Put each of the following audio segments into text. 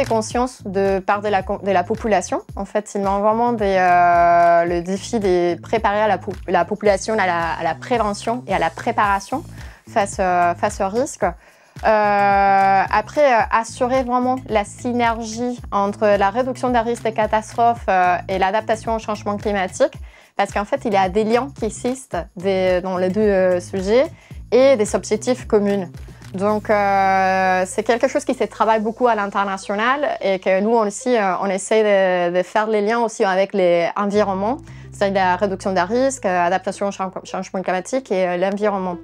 conscience de part de la population. En fait, ils ont vraiment le défi de préparer la population à la prévention et à la préparation face au risque. Après, assurer vraiment la synergie entre la réduction des risques de catastrophes et l'adaptation au changement climatique, parce qu'en fait, il y a des liens qui existent dans les deux sujets et des objectifs communs. Donc, c'est quelque chose qui se travaille beaucoup à l'international et que nous aussi, on essaie de faire les liens aussi avec l'environnement, c'est-à-dire la réduction des risques, l'adaptation au changement climatique et l'environnement.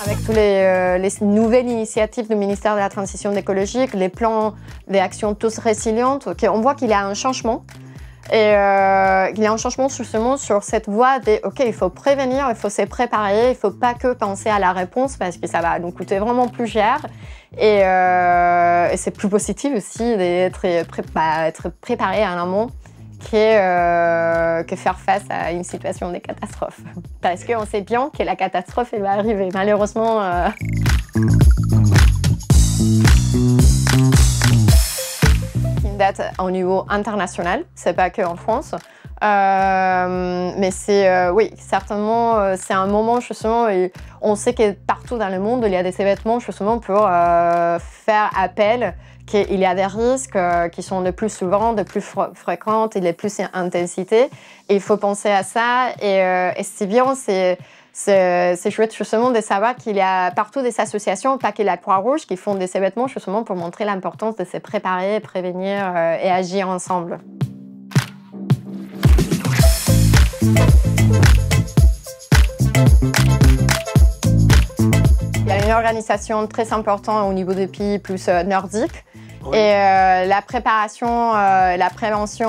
Avec toutes les nouvelles initiatives du ministère de la Transition écologique, les plans d'actions tous résilientes, on voit qu'il y a un changement. Et il y a un changement justement sur cette voie de OK, il faut prévenir, il faut se préparer, il ne faut pas que penser à la réponse parce que ça va nous coûter vraiment plus cher. Et c'est plus positif aussi d'être être préparé en amont que faire face à une situation de catastrophe. Parce qu'on sait bien que la catastrophe elle va arriver, malheureusement. Date au niveau international, c'est pas que en France, mais c'est oui, certainement c'est un moment justement où on sait que partout dans le monde il y a des événements justement pour faire appel qu'il y a des risques qui sont de plus souvent, de plus fréquents et de plus intensité. Et il faut penser à ça et c'est bien, c'est chouette justement de savoir qu'il y a partout des associations, pas que la Croix-Rouge, qui font des événements justement pour montrer l'importance de se préparer, prévenir et agir ensemble. Il y a une organisation très importante au niveau des pays plus nordiques. Oui. Et la préparation, la prévention,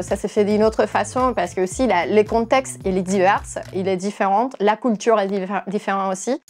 ça se fait d'une autre façon parce que aussi le contexte il est divers, il est différent, la culture est différente aussi.